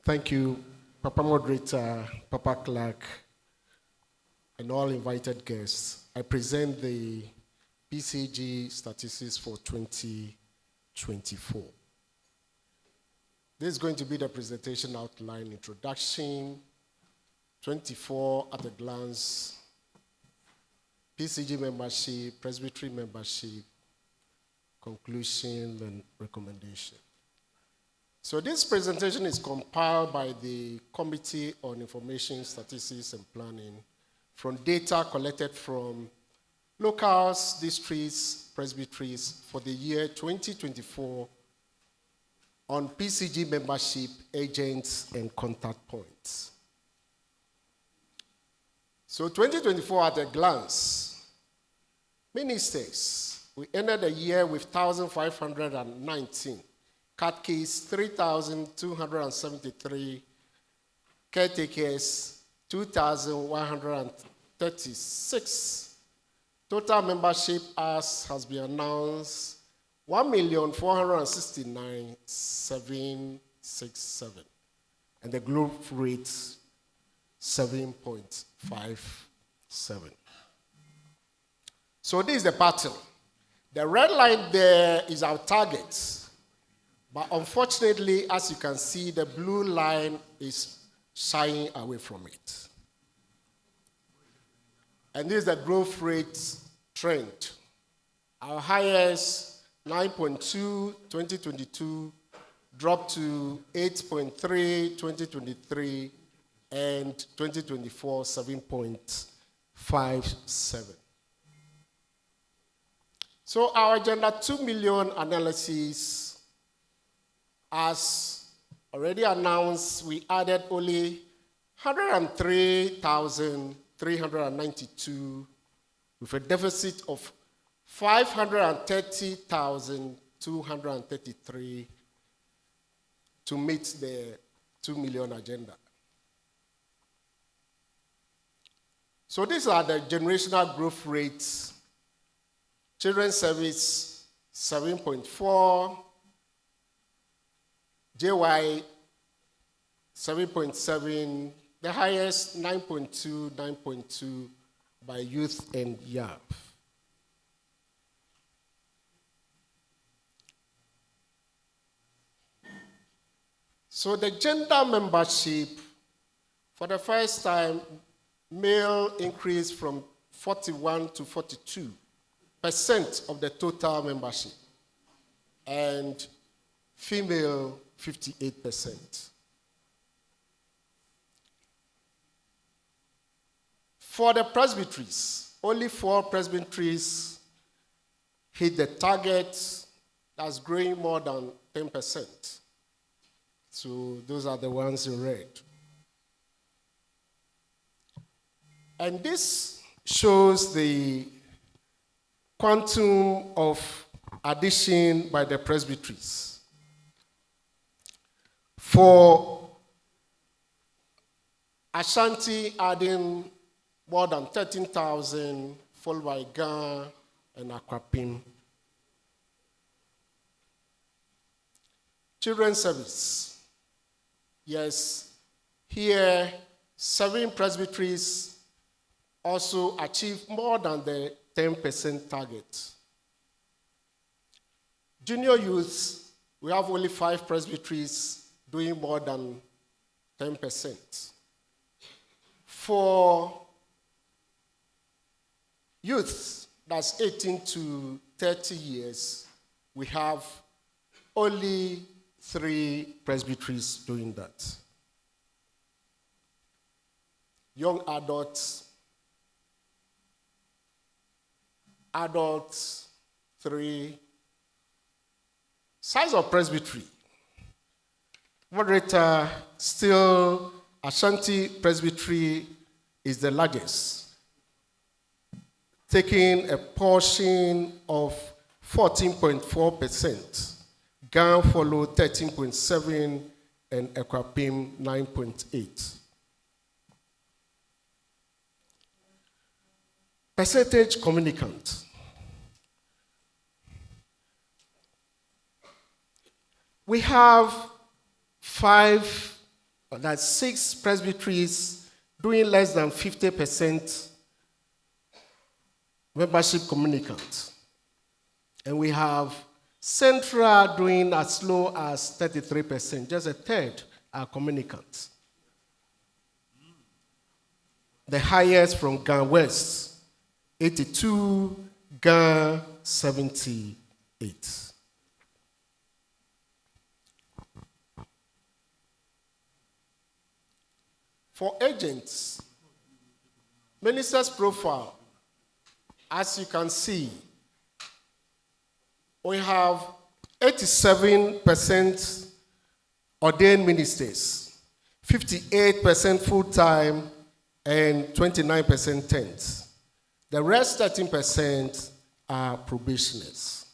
Thank you, Papa Moderator, Papa Clerk, and all invited guests. I present the PCG statistics for 2024. This is going to be the presentation outline, introduction, 24 at a glance, PCG membership, presbytery membership, conclusion, and recommendation. So this presentation is compiled by the Committee on Information, Statistics, and Planning from data collected from locals, districts, presbyteries for the year 2024 on PCG membership, agents, and contact points. So 2024 at a glance, ministers, we ended the year with 1,519. Catechists, 3,273. Caretakers, 2,136. Total membership, as has been announced, 1,469,767. And the growth rate, 7.57. So this is the pattern. The red line there is our target. But unfortunately, as you can see, the blue line is shying away from it. And this is the growth rate trend. Our highest, 9.2, 2022, dropped to 8.3, 2023, and 2024, 7.57. So our Agenda 2 million analysis, as already announced, we added only 103,392 with a deficit of 530,233 to meet the 2 million agenda. So these are the generational growth rates. Children's service, 7.4. JY, 7.7, the highest, 9.2, 9.2 by youth and YAP. So the gender membership, for the first time, male increased from 41 to 42% of the total membership, and female 58%. For the presbyteries, only 4 presbyteries hit the target. That's growing more than 10%. So those are the ones in red. And this shows the quantum of addition by the presbyteries. For Ashanti, adding more than 13,000, followed by Ghana and Akwapim. Children's service. Yes, here 7 presbyteries also achieved more than the 10% target. Junior youth, we have only 5 presbyteries doing more than 10%. For youth, that's 18 to 30 years, we have only 3 presbyteries doing that. Young adults, 3. Size of presbytery. Moderator, still Ashanti Presbytery is the largest, taking a portion of 14.4%. Ghana followed 13.7%, and Akwapim 9.8%. Percentage communicant. We have 5 That's 6 presbyteries doing less than 50% membership communicants. And we have Central doing as low as 33%, just a third are communicants. The highest from Ghana West, 82, Ghana 78. For agents, minister's profile, as you can see, we have 87% ordained ministers, 58% full-time, and 29% temps. The rest 13% are probationers.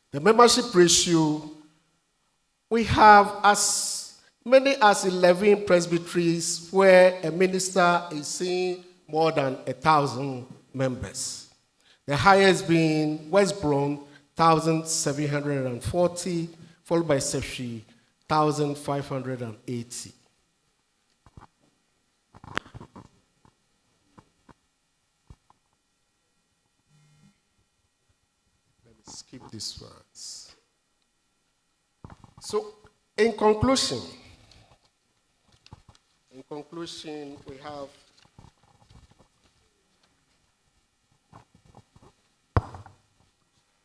The membership ratio, we have as many as 11 presbyteries where a minister is seeing more than 1,000 members. The highest being West Brom, 1,740, followed by Sefwi, 1,580. Let me skip this one. So, in conclusion, we have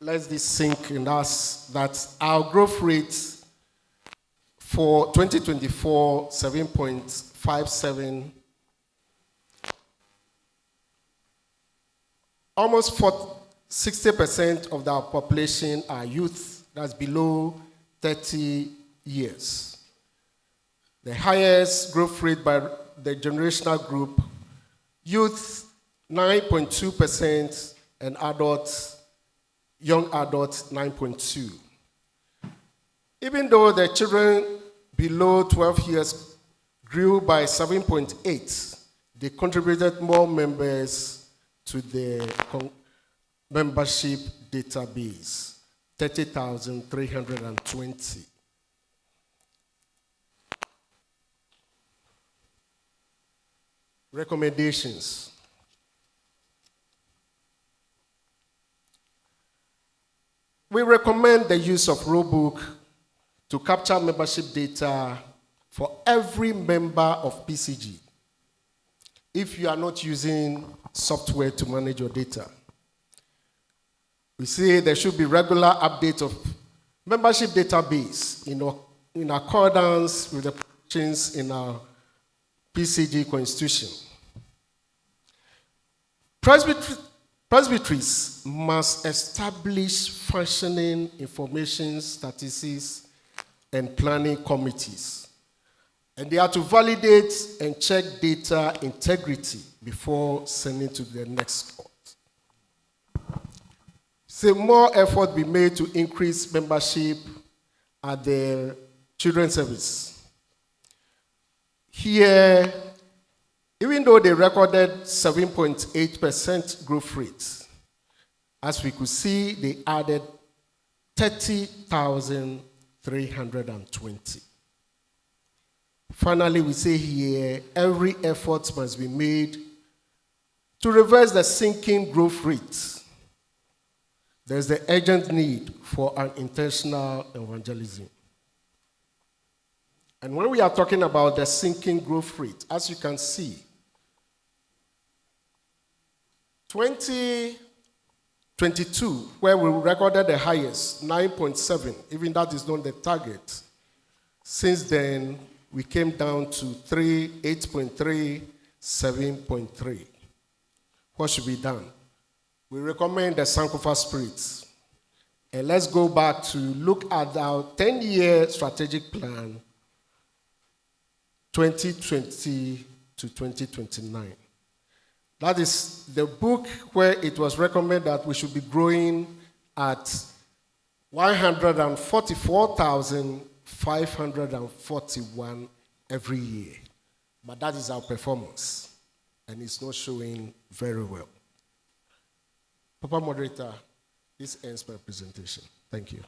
let this sink in us that our growth rate for 2024, 7.57, almost 60% of our population are youth, that's below 30 years. The highest growth rate by the generational group, youth 9.2%, and adults, young adults 9.2%. Even though the children below 12 years grew by 7.8%, they contributed more members to the membership database, 30,320. Recommendations. We recommend the use of Robook to capture membership data for every member of PCG if you are not using software to manage your data. We say there should be regular updates of membership database in accordance with the provisions in our PCG constitution. Presbyteries must establish functioning information, statistics, and planning committees. And they are to validate and check data integrity before sending to the next court. So more effort be made to increase membership at the children's service. Here, even though they recorded 7.8% growth rate, as we could see, they added 30,320. Finally, we say here, every effort must be made to reverse the sinking growth rate. There's the urgent need for an intentional evangelism. And when we are talking about the sinking growth rate, as you can see, 2022, where we recorded the highest, 9.7, even that is not the target. Since then, we came down to 8.3, 7.3. What should be done? We recommend the Sankofa Spirit. And let's go back to look at our 10-year strategic plan, 2020 to 2029. That is the book where it was recommended that we should be growing at 144,541 every year. But that is our performance, and it's not showing very well. Papa Moderator, this ends my presentation. Thank you.